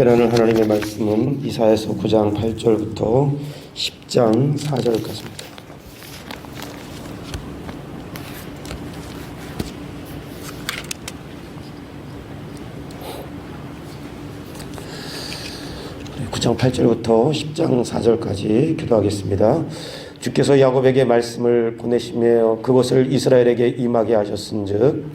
함께 나눌 하나님의 말씀은 이사야서 9장 8절부터 10장 4절까지입니다. 네, 9장 8절부터 10장 4절까지 기도하겠습니다. 주께서 야곱에게 말씀을 보내시며 그것을 이스라엘에게 임하게 하셨은즉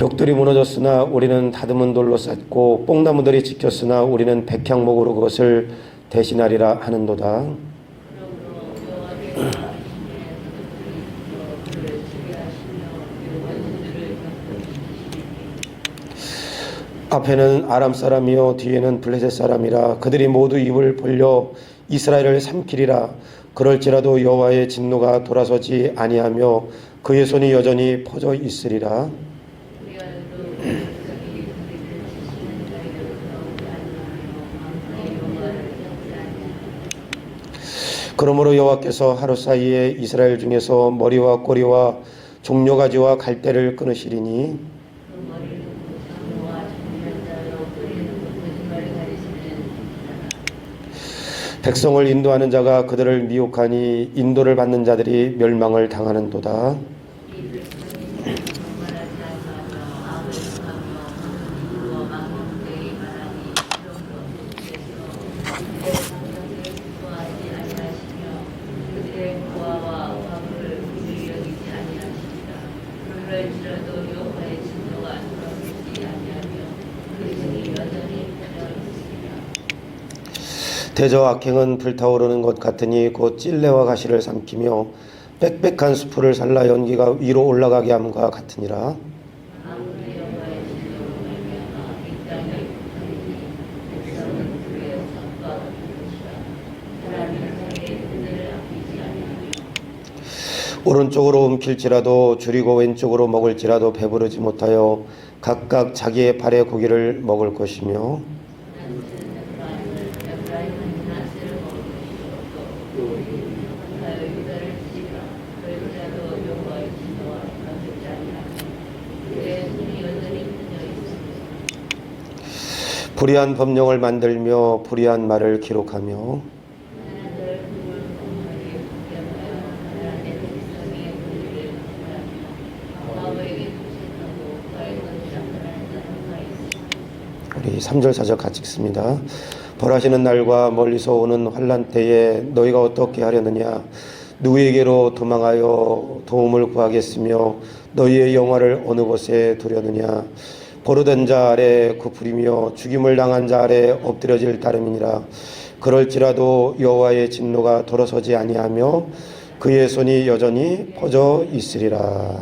벽돌이 무너졌으나 우리는 다듬은 돌로 쌓고 뽕나무들이 지켰으나 우리는 백향목으로 그것을 대신하리라 하는도다. 앞에는 아람 사람이요 뒤에는 블레셋 사람이라 그들이 모두 입을 벌려 이스라엘을 삼키리라. 그럴지라도 여호와의 진노가 돌아서지 아니하며 그의 손이 여전히 퍼져 있으리라. 그러므로 여호와께서 하루 사이에 이스라엘 중에서 머리와 꼬리와 종려가지와 갈대를 끊으시리니 백성을 인도하는 자가 그들을 미혹하니 인도를 받는 자들이 멸망을 당하는도다. 대저 악행은 불타오르는 것 같으니 곧 찔레와 가시를 삼키며 빽빽한 수풀을 살라 연기가 위로 올라가게 함과 같으니라. 오른쪽으로 움킬지라도 줄이고 왼쪽으로 먹을지라도 배부르지 못하여 각각 자기의 발의 고기를 먹을 것이며 불의한 법령을 만들며 불의한 말을 기록하며 우리 3절 4절 같이 읽습니다. 벌하시는 날과 멀리서 오는 환난 때에 너희가 어떻게 하려느냐? 누구에게로 도망하여 도움을 구하겠으며 너희의 영화를 어느 곳에 두려느냐? 버르된 자 아래 굽으리며 죽임을 당한 자 아래 엎드려질 따름이니라. 그럴지라도 여호와의 진노가 돌아서지 아니하며 그의 손이 여전히 퍼져 있으리라.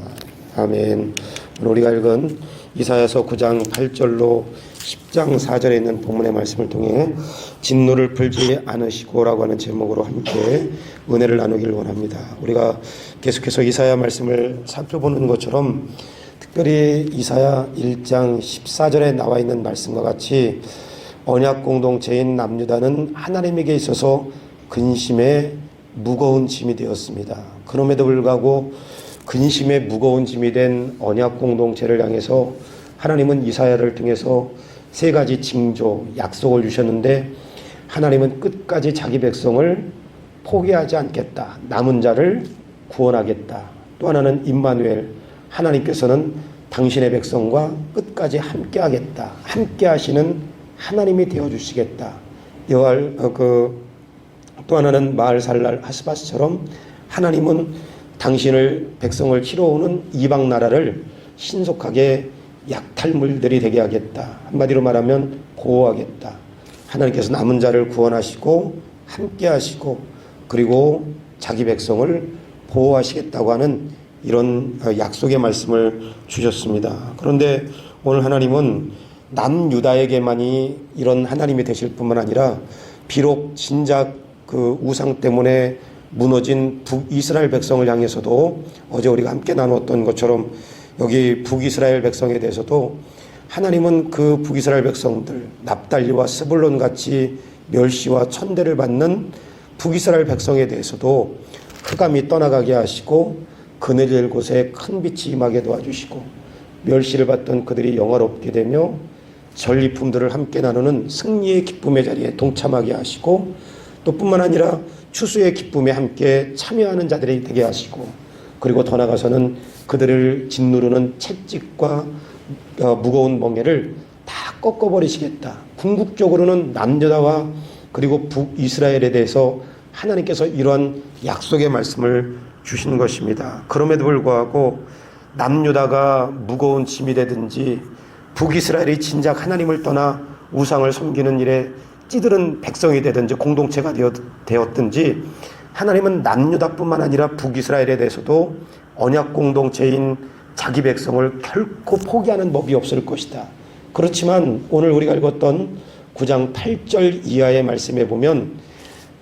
아멘. 오늘 우리가 읽은 이사야서 9장 8절로 10장 4절에 있는 본문의 말씀을 통해 진노를 풀지 않으시고라고 하는 제목으로 함께 은혜를 나누기를 원합니다. 우리가 계속해서 이사야 말씀을 살펴보는 것처럼 특별히 이사야 1장 14절에 나와 있는 말씀과 같이 언약 공동체인 남유다는 하나님에게 있어서 근심의 무거운 짐이 되었습니다. 그럼에도 불구하고 근심의 무거운 짐이 된 언약 공동체를 향해서 하나님은 이사야를 통해서 세 가지 징조, 약속을 주셨는데 하나님은 끝까지 자기 백성을 포기하지 않겠다. 남은 자를 구원하겠다. 또 하나는 임마누엘, 하나님께서는 당신의 백성과 끝까지 함께 하겠다. 함께 하시는 하나님이 되어주시겠다. 또 하나는 마을살랄 하스바스처럼 하나님은 당신을 백성을 치러 오는 이방 나라를 신속하게 약탈물들이 되게 하겠다. 한마디로 말하면 보호하겠다. 하나님께서 남은 자를 구원하시고 함께 하시고 그리고 자기 백성을 보호하시겠다고 하는 이런 약속의 말씀을 주셨습니다. 그런데 오늘 하나님은 남유다에게만이 이런 하나님이 되실 뿐만 아니라 비록 진작 그 우상 때문에 무너진 북이스라엘 백성을 향해서도 어제 우리가 함께 나눴던 것처럼 여기 북이스라엘 백성에 대해서도 하나님은 그 북이스라엘 백성들 납달리와 스불론 같이 멸시와 천대를 받는 북이스라엘 백성에 대해서도 흑암이 떠나가게 하시고 그늘질 곳에 큰 빛이 임하게 도와주시고 멸시를 받던 그들이 영화롭게 되며 전리품들을 함께 나누는 승리의 기쁨의 자리에 동참하게 하시고 또 뿐만 아니라 추수의 기쁨에 함께 참여하는 자들이 되게 하시고 그리고 더 나아가서는 그들을 짓누르는 채찍과 무거운 멍에를 다 꺾어버리시겠다. 궁극적으로는 남유다와 그리고 북이스라엘에 대해서 하나님께서 이러한 약속의 말씀을 주신 것입니다. 그럼에도 불구하고 남유다가 무거운 짐이 되든지 북이스라엘이 진작 하나님을 떠나 우상을 섬기는 일에 찌들은 백성이 되든지 공동체가 되었든지 하나님은 남유다뿐만 아니라 북이스라엘에 대해서도 언약 공동체인 자기 백성을 결코 포기하는 법이 없을 것이다. 그렇지만 오늘 우리가 읽었던 9장 8절 이하의 말씀에 보면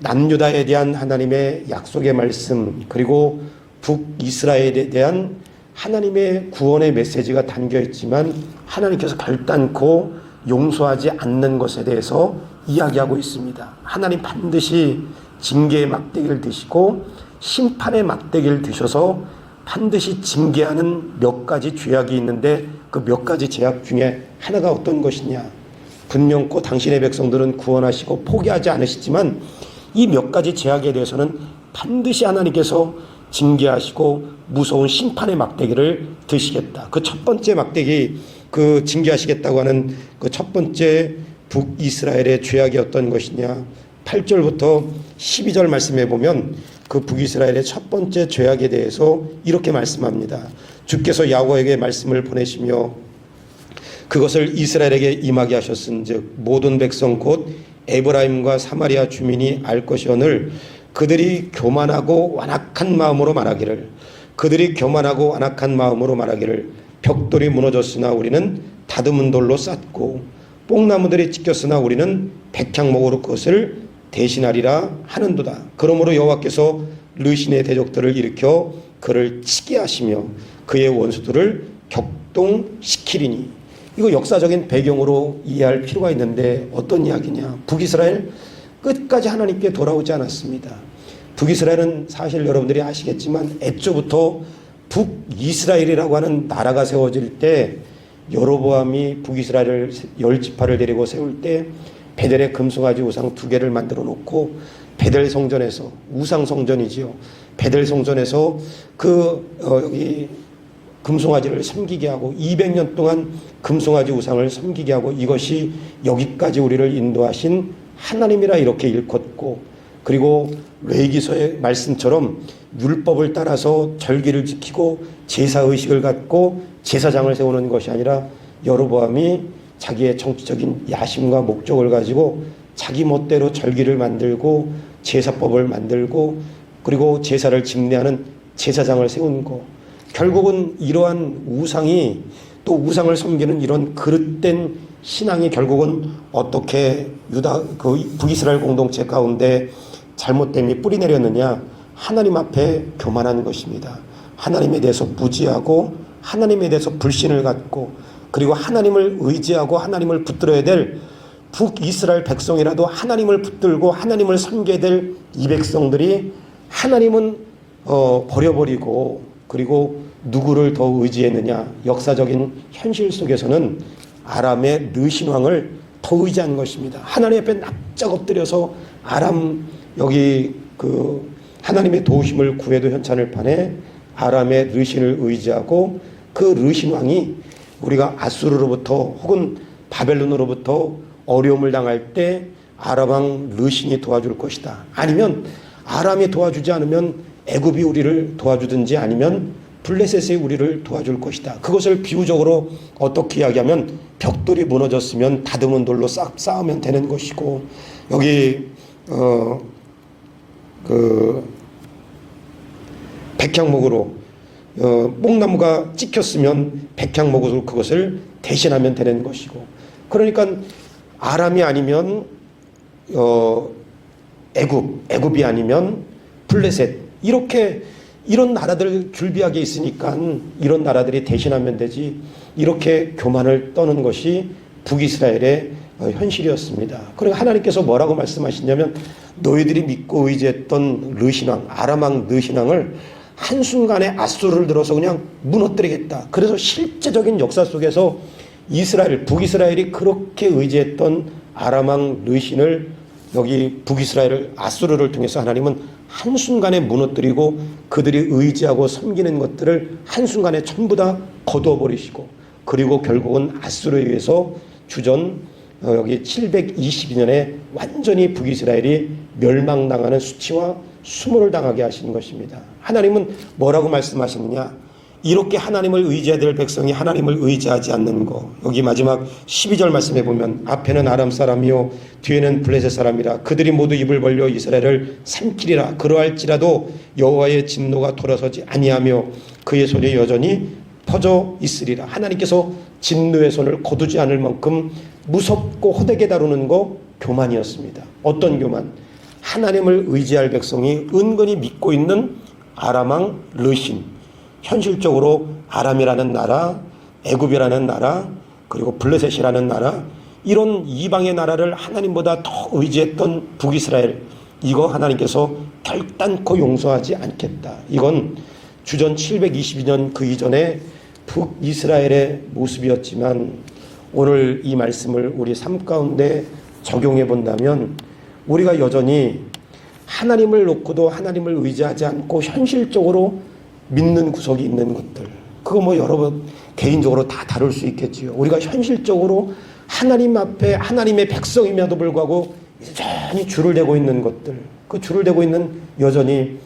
남유다에 대한 하나님의 약속의 말씀 그리고 북이스라엘에 대한 하나님의 구원의 메시지가 담겨 있지만 하나님께서 결단코 용서하지 않는 것에 대해서 이야기하고 있습니다. 하나님 반드시 징계의 막대기를 드시고 심판의 막대기를 드셔서 반드시 징계하는 몇 가지 죄악이 있는데 그 몇 가지 죄악 중에 하나가 어떤 것이냐. 분명코 당신의 백성들은 구원하시고 포기하지 않으시지만 이 몇 가지 죄악에 대해서는 반드시 하나님께서 징계하시고 무서운 심판의 막대기를 드시겠다. 그 첫 번째 막대기, 그 징계하시겠다고 하는 그 첫 번째 북이스라엘의 죄악이 어떤 것이냐. 8절부터 12절 말씀해 보면 그 북이스라엘의 첫 번째 죄악에 대해서 이렇게 말씀합니다. 주께서 야고에게 말씀을 보내시며 그것을 이스라엘에게 임하게 하셨은즉 모든 백성 곧 에브라임과 사마리아 주민이 알 것이오늘 그들이 교만하고 완악한 마음으로 말하기를 그들이 교만하고 완악한 마음으로 말하기를 벽돌이 무너졌으나 우리는 다듬은 돌로 쌓고 뽕나무들이 찢겼으나 우리는 백향목으로 그것을 대신하리라 하는도다. 그러므로 여호와께서 르신의 대적들을 일으켜 그를 치게 하시며 그의 원수들을 격동시키리니. 이거 역사적인 배경으로 이해할 필요가 있는데 어떤 이야기냐. 북이스라엘 끝까지 하나님께 돌아오지 않았습니다. 북이스라엘은 사실 여러분들이 아시겠지만 애초부터 북이스라엘이라고 하는 나라가 세워질 때 여로보암이 북이스라엘을 10지파를 데리고 세울 때 베델의 금송아지 우상 2개를 만들어 놓고 베델 성전에서 우상 성전이지요. 베델 성전에서 여기 금송아지를 섬기게 하고 200년 동안 금송아지 우상을 섬기게 하고 이것이 여기까지 우리를 인도하신 하나님이라 이렇게 일컫고 그리고 레위기서의 말씀처럼 율법을 따라서 절기를 지키고 제사의식을 갖고 제사장을 세우는 것이 아니라 여로보암이 자기의 정치적인 야심과 목적을 가지고 자기 멋대로 절기를 만들고 제사법을 만들고 그리고 제사를 집례하는 제사장을 세운 거. 결국은 이러한 우상이 또 우상을 섬기는 이런 그릇된 신앙이 결국은 어떻게 북이스라엘 공동체 가운데 잘못됨이 뿌리 내렸느냐. 하나님 앞에 교만한 것입니다. 하나님에 대해서 무지하고 하나님에 대해서 불신을 갖고 그리고 하나님을 의지하고 하나님을 붙들어야 될 북이스라엘 백성이라도 하나님을 붙들고 하나님을 섬겨야 될 이 백성들이 하나님은 버려버리고 그리고 누구를 더 의지했느냐. 역사적인 현실 속에서는 아람의 르신 왕을 더 의지한 것입니다. 하나님 앞에 납작 엎드려서 아람 여기 하나님의 도우심을 구해도 현찮을 판에 아람의 르신을 의지하고 그 르신 왕이 우리가 아수르로부터 혹은 바벨론으로부터 어려움을 당할 때 아람 왕 르신이 도와줄 것이다. 아니면 아람이 도와주지 않으면 애굽이 우리를 도와주든지 아니면 블레셋이 우리를 도와줄 것이다. 그것을 비유적으로 어떻게 이야기하면 벽돌이 무너졌으면 다듬은 돌로 쌓으면 되는 것이고 여기 백향목으로 뽕나무가 찍혔으면 백향목으로 그것을 대신하면 되는 것이고 그러니까 아람이 아니면 애굽이 아니면 블레셋 이런 나라들 줄비하게 있으니까 이런 나라들이 대신하면 되지 이렇게 교만을 떠는 것이 북이스라엘의 현실이었습니다. 그리고 하나님께서 뭐라고 말씀하시냐면 너희들이 믿고 의지했던 르신왕, 아람왕 르신왕을 한순간에 아수르를 들어서 그냥 무너뜨리겠다. 그래서 실제적인 역사 속에서 이스라엘, 북이스라엘이 그렇게 의지했던 아람왕 르신을 여기 북이스라엘을 아수르를 통해서 하나님은 한순간에 무너뜨리고 그들이 의지하고 섬기는 것들을 한순간에 전부 다 거두어버리시고, 그리고 결국은 아수르에 의해서 주전 여기 722년에 완전히 북이스라엘이 멸망당하는 수치와 수모를 당하게 하시는 것입니다. 하나님은 뭐라고 말씀하시느냐? 이렇게 하나님을 의지해야 될 백성이 하나님을 의지하지 않는 거. 여기 마지막 12절 말씀에 보면 앞에는 아람 사람이요 뒤에는 블레셋 사람이라 그들이 모두 입을 벌려 이스라엘을 삼키리라. 그러할지라도 여호와의 진노가 돌아서지 아니하며 그의 손이 여전히 퍼져 있으리라. 하나님께서 진노의 손을 거두지 않을 만큼 무섭고 호되게 다루는 거 교만이었습니다. 어떤 교만? 하나님을 의지할 백성이 은근히 믿고 있는 아람왕 르신, 현실적으로 아람이라는 나라, 애굽이라는 나라, 그리고 블레셋이라는 나라, 이런 이방의 나라를 하나님보다 더 의지했던 북이스라엘, 이거 하나님께서 결단코 용서하지 않겠다. 이건 주전 722년 그 이전에 북이스라엘의 모습이었지만 오늘 이 말씀을 우리 삶 가운데 적용해 본다면 우리가 여전히 하나님을 놓고도 하나님을 의지하지 않고 현실적으로 믿는 구석이 있는 것들, 그거 뭐 여러분 개인적으로 다 다룰 수 있겠지요. 우리가 현실적으로 하나님 앞에 하나님의 백성임에도 불구하고 여전히 줄을 대고 있는 것들, 그 줄을 대고 있는 여전히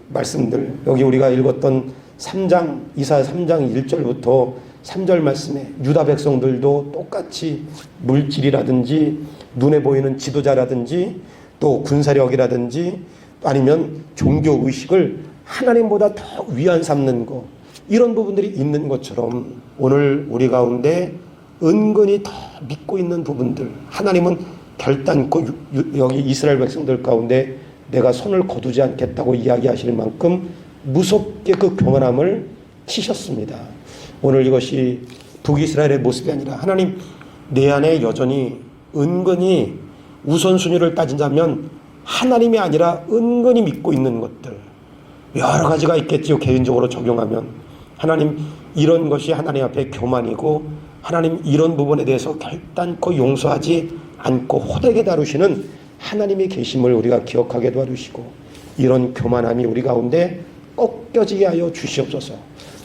말씀들, 여기 우리가 읽었던 3장 이사야 3장 1절부터 3절 말씀에 유다 백성들도 똑같이 물질이라든지 눈에 보이는 지도자라든지 또 군사력이라든지 아니면 종교의식을 하나님보다 더 위안 삼는 것, 이런 부분들이 있는 것처럼 오늘 우리 가운데 은근히 더 믿고 있는 부분들, 하나님은 결단코 여기 이스라엘 백성들 가운데 내가 손을 거두지 않겠다고 이야기하실 만큼 무섭게 그 교만함을 치셨습니다. 오늘 이것이 북이스라엘의 모습이 아니라 하나님 내 안에 여전히 은근히 우선순위를 따진다면 하나님이 아니라 은근히 믿고 있는 것들 여러 가지가 있겠지요. 개인적으로 적용하면 하나님 이런 것이 하나님 앞에 교만이고 하나님 이런 부분에 대해서 결단코 용서하지 않고 호되게 다루시는 하나님의 계심을 우리가 기억하게 도와주시고 이런 교만함이 우리 가운데 꺾여지게 하여 주시옵소서.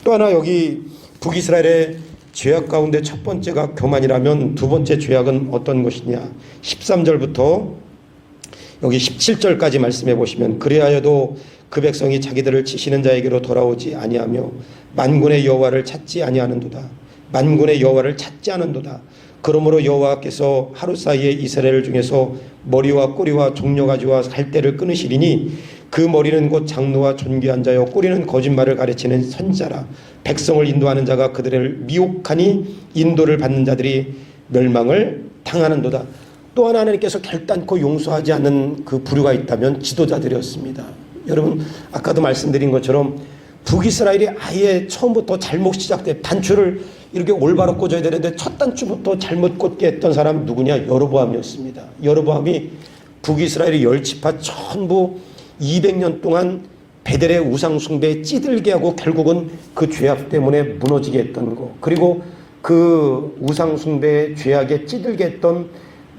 또 하나 여기 북이스라엘의 죄악 가운데 첫 번째가 교만이라면 두 번째 죄악은 어떤 것이냐? 13절부터 여기 17절까지 말씀해 보시면 그리하여도 그 백성이 자기들을 치시는 자에게로 돌아오지 아니하며 만군의 여호와를 찾지 아니하는도다. 만군의 여호와를 찾지 않은도다. 그러므로 여호와께서 하루 사이에 이스라엘 중에서 머리와 꼬리와 종려가지와 살대를 끊으시리니 그 머리는 곧 장로와 존귀한 자요 꼬리는 거짓말을 가르치는 선지자라. 백성을 인도하는 자가 그들을 미혹하니 인도를 받는 자들이 멸망을 당하는도다. 또 하나 하나님께서 결단코 용서하지 않는 그 부류가 있다면 지도자들이었습니다. 여러분 아까도 말씀드린 것처럼 북이스라엘이 아예 처음부터 잘못 시작돼 단추를 이렇게 올바로 꽂아야 되는데 첫 단추부터 잘못 꽂게 했던 사람 누구냐? 여로보암이었습니다. 여로보암이 북이스라엘의 10지파 전부 200년 동안 베델의 우상 숭배에 찌들게 하고 결국은 그 죄악 때문에 무너지게 했던 거, 그리고 그 우상 숭배의 죄악에 찌들게 했던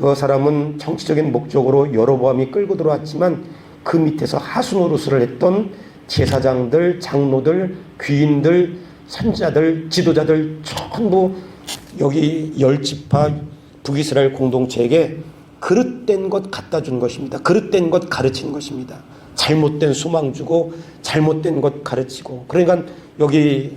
그 사람은 정치적인 목적으로 여로보암이 끌고 들어왔지만 그 밑에서 하수 노릇을 했던 제사장들, 장로들, 귀인들, 선지자들, 지도자들 전부 여기 10지파 북이스라엘 공동체에게 그릇된 것 갖다 준 것입니다. 그릇된 것 가르친 것입니다. 잘못된 소망 주고 잘못된 것 가르치고. 그러니까 여기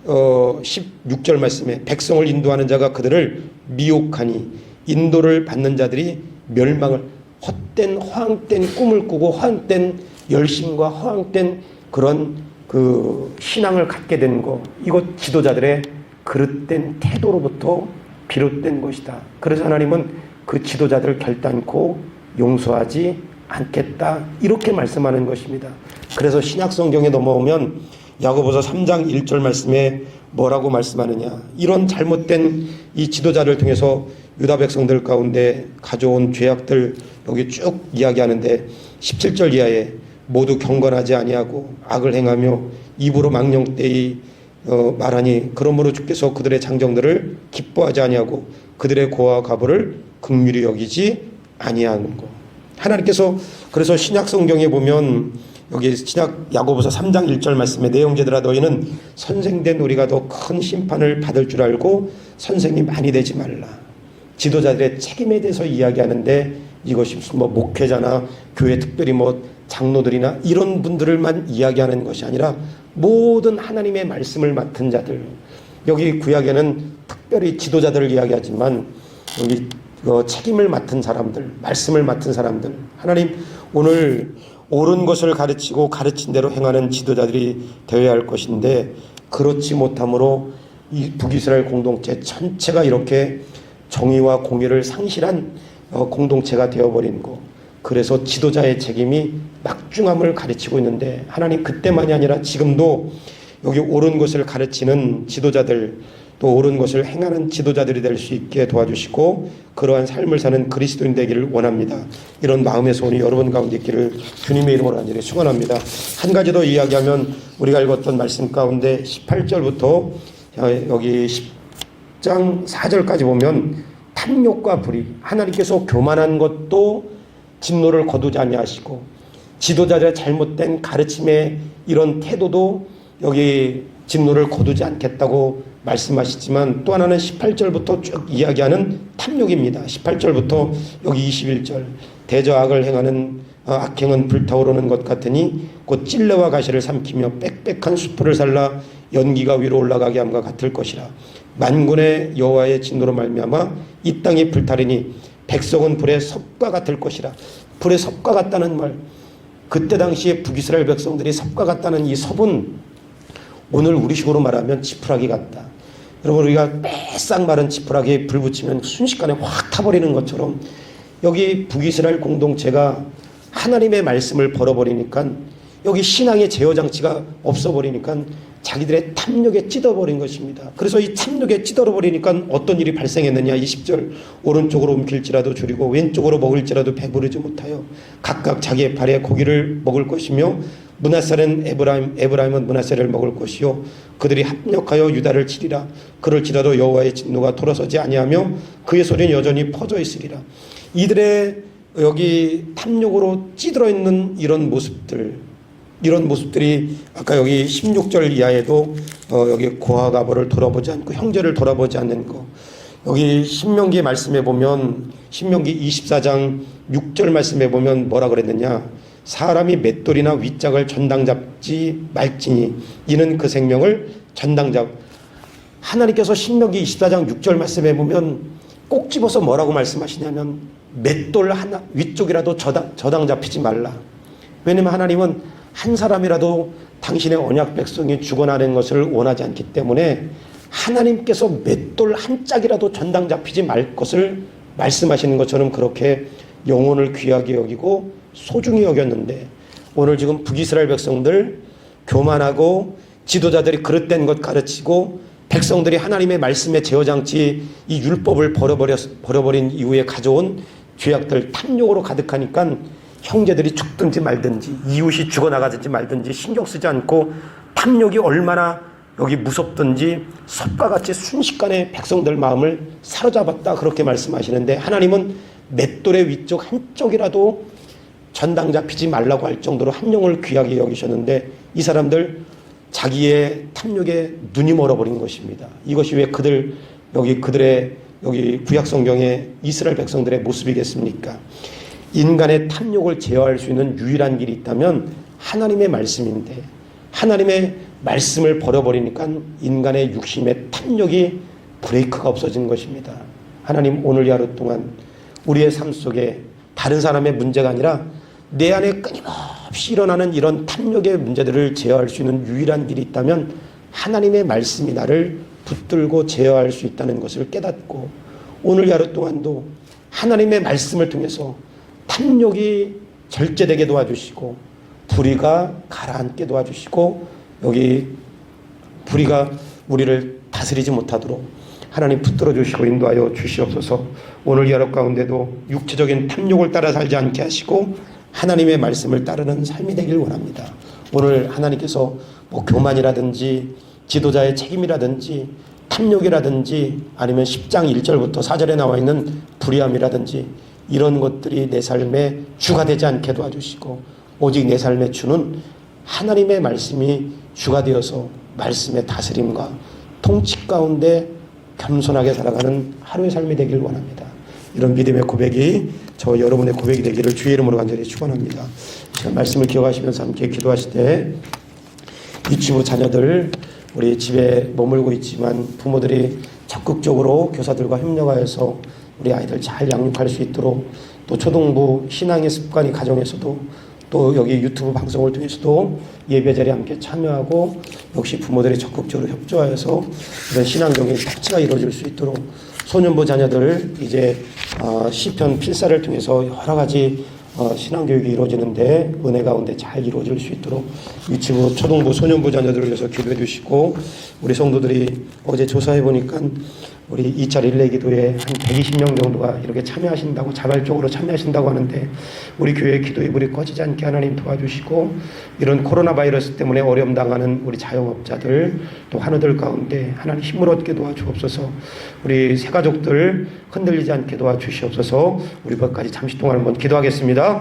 16절 말씀에 백성을 인도하는 자가 그들을 미혹하니 인도를 받는 자들이 멸망을, 헛된 허황된 꿈을 꾸고 허황된 열심과 허황된 그런 그 신앙을 갖게 된 거, 이것 지도자들의 그릇된 태도로부터 비롯된 것이다. 그래서 하나님은 그 지도자들을 결단코 용서하지 않겠다, 이렇게 말씀하는 것입니다. 그래서 신약 성경에 넘어오면 야고보서 3장 1절 말씀에 뭐라고 말씀하느냐? 이런 잘못된 이 지도자를 통해서 유다 백성들 가운데 가져온 죄악들 여기 쭉 이야기하는데 17절 이하에 모두 경건하지 아니하고 악을 행하며 입으로 망령되이 말하니 그러므로 주께서 그들의 장정들을 기뻐하지 아니하고 그들의 고와 과부를 긍휼히 여기지 아니하는 것. 하나님께서 그래서 신약 성경에 보면 여기 신약 야고보서 3장 1절 말씀에 내 형제들아 너희는 선생된 우리가 더 큰 심판을 받을 줄 알고 선생이 많이 되지 말라. 지도자들의 책임에 대해서 이야기하는데 이것이 무슨 목회자나 교회 특별히 장로들이나 이런 분들만 이야기하는 것이 아니라 모든 하나님의 말씀을 맡은 자들, 여기 구약에는 특별히 지도자들을 이야기하지만 여기 책임을 맡은 사람들, 말씀을 맡은 사람들, 하나님 오늘 옳은 것을 가르치고 가르친 대로 행하는 지도자들이 되어야 할 것인데 그렇지 못함으로 이 북이스라엘 공동체 전체가 이렇게 정의와 공의를 상실한 공동체가 되어버린 거. 그래서 지도자의 책임이 막중함을 가르치고 있는데 하나님 그때만이 아니라 지금도 여기 옳은 것을 가르치는 지도자들 또 옳은 것을 행하는 지도자들이 될 수 있게 도와주시고 그러한 삶을 사는 그리스도인 되기를 원합니다. 이런 마음의 소원이 여러분 가운데 있기를 주님의 이름으로 간절히 축원합니다. 한 가지 더 이야기하면 우리가 읽었던 말씀 가운데 18절부터 여기 10장 4절까지 보면 탐욕과 불의, 하나님께서 교만한 것도 진노를 거두지 아니하시고 지도자들의 잘못된 가르침의 이런 태도도 여기 진노를 거두지 않겠다고 말씀하시지만 또 하나는 18절부터 쭉 이야기하는 탐욕입니다. 18절부터 여기 21절 대저악을 행하는 악행은 불타오르는 것 같으니 곧 찔레와 가시를 삼키며 빽빽한 수풀을 살라 연기가 위로 올라가게 함과 같을 것이라. 만군의 여호와의 진노로 말미암아 이 땅이 불타리니 백성은 불의 섭과 같을 것이라. 불의 섭과 같다는 말, 그때 당시에 북이스라엘 백성들이 섭과 같다는 이 섭은 오늘 우리식으로 말하면 지푸라기 같다. 여러분 우리가 빼싹 마른 지푸라기에 불 붙이면 순식간에 확 타버리는 것처럼 여기 북이스라엘 공동체가 하나님의 말씀을 벌어버리니까 여기 신앙의 제어장치가 없어버리니까 자기들의 탐욕에 찌들어버린 것입니다. 그래서 이 탐욕에 찌들어버리니까 어떤 일이 발생했느냐. 20절 오른쪽으로 움킬지라도 줄이고 왼쪽으로 먹을지라도 배부르지 못하여 각각 자기의 발에 고기를 먹을 것이며 므낫세는 에브라임은 므낫세를 먹을 것이요 그들이 합력하여 유다를 치리라. 그럴지라도 여호와의 진노가 돌아서지 아니하며 그의 소리는 여전히 퍼져 있으리라. 이들의 여기 탐욕으로 찌들어 있는 이런 모습들이 아까 여기 16절 이하에도 여기 고아 가부를 돌아보지 않고 형제를 돌아보지 않는 거. 여기 신명기 말씀에 보면 신명기 24장 6절 말씀에 보면 뭐라 그랬느냐. 사람이 맷돌이나 윗짝을 전당 잡지 말지니 이는 그 생명을 전당 잡. 하나님께서 신명기 24장 6절 말씀에 보면 꼭 집어서 뭐라고 말씀하시냐면 맷돌 하나 위쪽이라도 저당 잡히지 말라. 왜냐하면 하나님은 한 사람이라도 당신의 언약 백성이 죽어나는 것을 원하지 않기 때문에 하나님께서 맷돌 한 짝이라도 전당 잡히지 말 것을 말씀하시는 것처럼 그렇게 영혼을 귀하게 여기고 소중히 여겼는데 오늘 지금 북이스라엘 백성들 교만하고 지도자들이 그릇된 것 가르치고 백성들이 하나님의 말씀의 제어장치 이 율법을 버려버린 이후에 가져온 죄악들 탐욕으로 가득하니까 형제들이 죽든지 말든지 이웃이 죽어나가든지 말든지 신경 쓰지 않고 탐욕이 얼마나 여기 무섭든지 섭과 같이 순식간에 백성들 마음을 사로잡았다 그렇게 말씀하시는데 하나님은 맷돌의 위쪽 한쪽이라도 전당 잡히지 말라고 할 정도로 한 영을 귀하게 여기셨는데 이 사람들 자기의 탐욕에 눈이 멀어버린 것입니다. 이것이 왜 그들의 여기 구약 성경의 이스라엘 백성들의 모습이겠습니까? 인간의 탐욕을 제어할 수 있는 유일한 길이 있다면 하나님의 말씀인데 하나님의 말씀을 버려버리니까 인간의 육심의 탐욕이 브레이크가 없어진 것입니다. 하나님 오늘 하루 동안 우리의 삶 속에 다른 사람의 문제가 아니라 내 안에 끊임없이 일어나는 이런 탐욕의 문제들을 제어할 수 있는 유일한 길이 있다면 하나님의 말씀이 나를 붙들고 제어할 수 있다는 것을 깨닫고 오늘 하루 동안도 하나님의 말씀을 통해서 탐욕이 절제되게 도와주시고 불의가 가라앉게 도와주시고 여기 불의가 우리를 다스리지 못하도록 하나님 붙들어 주시고 인도하여 주시옵소서. 오늘 여러 가운데도 육체적인 탐욕을 따라 살지 않게 하시고 하나님의 말씀을 따르는 삶이 되길 원합니다. 오늘 하나님께서 교만이라든지 지도자의 책임이라든지 탐욕이라든지 아니면 10장 1절부터 4절에 나와 있는 불의함이라든지 이런 것들이 내 삶의 주가 되지 않게 도와주시고 오직 내 삶의 주는 하나님의 말씀이 주가 되어서 말씀의 다스림과 통치 가운데 겸손하게 살아가는 하루의 삶이 되길 원합니다. 이런 믿음의 고백이 저 여러분의 고백이 되기를 주의 이름으로 간절히 축원합니다. 말씀을 기억하시면서 함께 기도하실 때 유치부 자녀들 우리 집에 머물고 있지만 부모들이 적극적으로 교사들과 협력하여서 우리 아이들 잘 양육할 수 있도록 또 초등부 신앙의 습관이 가정에서도 또 여기 유튜브 방송을 통해서도 예배 자리에 함께 참여하고 역시 부모들이 적극적으로 협조하여서 이런 신앙적인 터치가 이루어질 수 있도록 소년부 자녀들 이제 시편 필사를 통해서 여러 가지 신앙교육이 이루어지는데 은혜 가운데 잘 이루어질 수 있도록 유치부, 초등부, 소년부 자녀들을 위해서 기도해 주시고 우리 성도들이 어제 조사해 보니까 우리 2차 릴레이 기도에 한 120명 정도가 이렇게 참여하신다고 자발적으로 참여하신다고 하는데 우리 교회의 기도의 불이 꺼지지 않게 하나님 도와주시고 이런 코로나 바이러스 때문에 어려움 당하는 우리 자영업자들 또 환우들 가운데 하나님 힘을 얻게 도와주옵소서. 우리 새가족들 흔들리지 않게 도와주시옵소서. 우리 것까지 잠시 동안 한번 기도하겠습니다.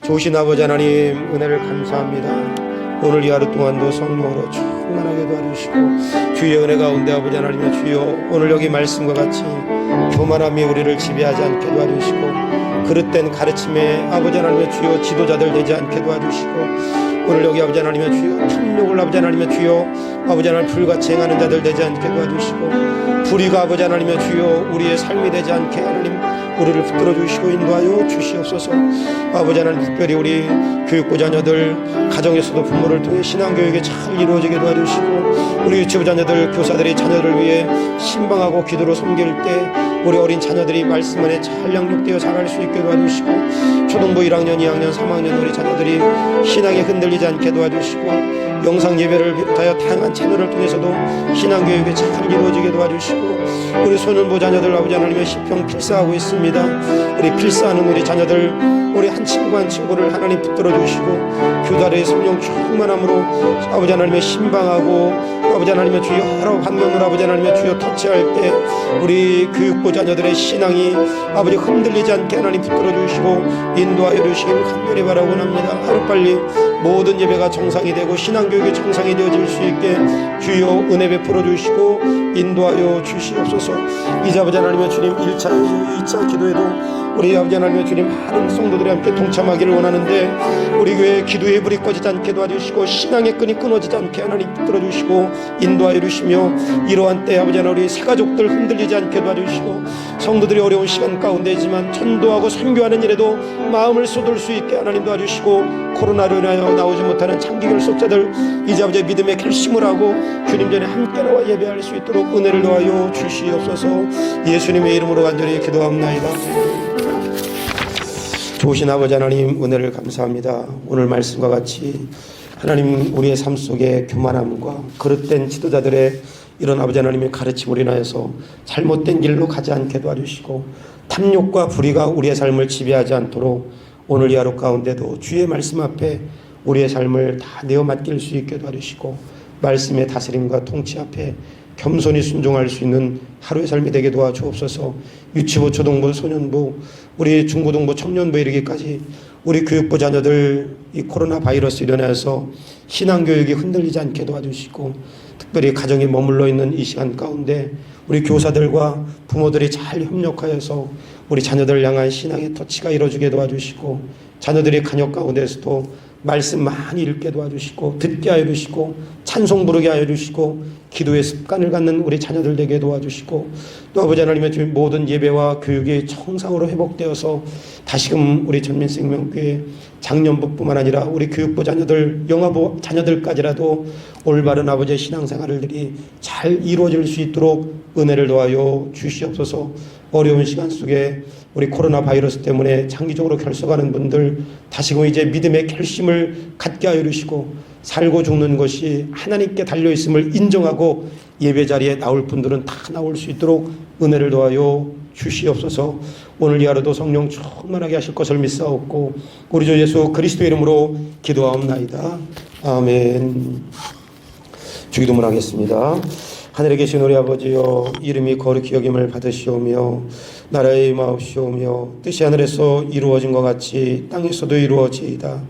좋으신 아버지 하나님 은혜를 감사합니다. 오늘 이 하루 동안도 성령으로 충만하게 도와주시고 주의 은혜 가운데 아버지 하나님의 주여 오늘 여기 말씀과 같이 교만함이 우리를 지배하지 않게 도와주시고 그릇된 가르침에 아버지 하나님의 주여 지도자들 되지 않게 도와주시고 오늘 여기 아버지 하나님의 주여 탐욕을 아버지 하나님의 주여 아버지 하나님 불같이 행하는 자들 되지 않게 도와주시고 불의가 아버지 하나님의 주여 우리의 삶이 되지 않게 하나님 우리를 붙들어 주시고 인도하여 주시옵소서. 아버지 하나님 특별히 우리 교육부 자녀들 가정에서도 부모를 통해 신앙교육이 잘 이루어지게 도와주시고 우리 유치부 자녀들 교사들이 자녀를 위해 신방하고 기도로 섬길 때 우리 어린 자녀들이 말씀 안에 잘 양육되어 자랄 수 있게 도와주시고 초등부 1학년 2학년 3학년 우리 자녀들이 신앙에 흔들리지 않게 도와주시고 영상 예배를 비롯하여 다양한 채널을 통해서도 신앙교육이 잘 이루어지게 도와주시고 우리 소년부 자녀들 아버지 하나님의 시평 필사하고 있습니다. 우리 필사하는 우리 자녀들 우리 한 친구 한 친구를 하나님 붙들어 주시고 교달의 성령 충만함으로 아버지 하나님의 신방하고 아버지 하나님의 주여 여러 방면으로 아버지 하나님의 주여 터치할 때 우리 교육부 자녀들의 신앙이 아버지 흔들리지 않게 하나님 붙들어 주시고 인도하여 주시길 간절히 바라고 합니다. 하루빨리 모든 예배가 정상이 되고 신앙교육이 정상이 되어질 수 있게 주여 은혜 베풀어 주시고 인도하여 주시옵소서. 이제 아버지 하나님의 주님 1차 2차 기도에도 우리 아버지 하나님의 주님 많은 성도들이 함께 동참하기를 원하는데 우리 교회의 기도의 불이 꺼지지 않게 도와주시고 신앙의 끈이 끊어지지 않게 하나님 붙들어 주시고 인도하여 주시며 이러한 때 아버지 하나님 우리 새가족들 흔들리지 않게 도와주시고 성도들이 어려운 시간 가운데지만 전도하고 선교하는 일에도 마음을 쏟을 수 있게 하나님 도와주시고 코로나로 인하여 나오지 못하는 장기 결석자들 이제 아버지 믿음의 결심을 하고 주님 전에 함께 나와 예배할 수 있도록 은혜를 더하여 주시옵소서. 예수님의 이름으로 간절히 기도합나이다. 좋으신 아버지 하나님 은혜를 감사합니다. 오늘 말씀과 같이 하나님 우리의 삶 속에 교만함과 그릇된 지도자들의 이런 아버지 하나님의 가르침으로 인하여서 잘못된 길로 가지 않게 도와주시고 탐욕과 불의가 우리의 삶을 지배하지 않도록 오늘 이 하루 가운데도 주의 말씀 앞에 우리의 삶을 다 내어 맡길 수 있게 도와주시고 말씀의 다스림과 통치 앞에 겸손히 순종할 수 있는 하루의 삶이 되게 도와주옵소서. 유치부, 초등부, 소년부, 우리 중고등부, 청년부 이르기까지 우리 교육부 자녀들 이 코로나 바이러스로 인해서 신앙교육이 흔들리지 않게 도와주시고 특별히 가정에 머물러 있는 이 시간 가운데 우리 교사들과 부모들이 잘 협력하여서 우리 자녀들 향한 신앙의 터치가 이루어지게 도와주시고 자녀들이 간역 가운데서도 말씀 많이 읽게 도와주시고 듣게 하여 주시고 찬송 부르게 하여 주시고 기도의 습관을 갖는 우리 자녀들 되게 도와주시고 또 아버지 하나님의 주님 모든 예배와 교육이 정상으로 회복되어서 다시금 우리 전민생명교회 장년부뿐만 아니라 우리 교육부 자녀들 영아부 자녀들까지라도 올바른 아버지의 신앙생활들이 잘 이루어질 수 있도록 은혜를 도와여 주시옵소서. 어려운 시간 속에 우리 코로나 바이러스 때문에 장기적으로 결석하는 분들 다시금 이제 믿음의 결심을 갖게 하여 주시고 살고 죽는 것이 하나님께 달려있음을 인정하고 예배 자리에 나올 분들은 다 나올 수 있도록 은혜를 도와여 주시옵소서. 오늘 이 하루도 성령 충만하게 하실 것을 믿사옵고 우리 주 예수 그리스도 이름으로 기도하옵나이다. 아멘. 주기도문 하겠습니다. 하늘에 계신 우리 아버지여, 이름이 거룩히 여김을 받으시오며 나라의 임하옵시오며 뜻이 하늘에서 이루어진 것 같이 땅에서도 이루어지이다.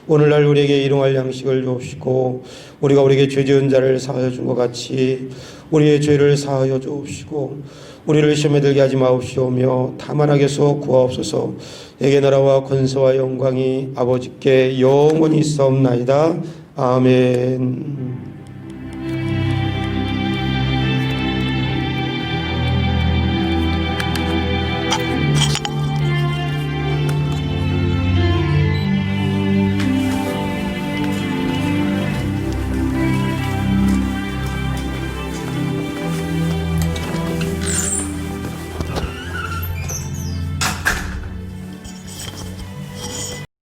오늘날 우리에게 일용할 양식을 주옵시고 우리가 우리에게 죄 지은 자를 사하여 준 것 같이 우리의 죄를 사하여 주옵시고 우리를 시험에 들게 하지 마옵시오며 다만 악에서 구하옵소서. 내게 나라와 권세와 영광이 아버지께 영원히 있사옵나이다. 아멘.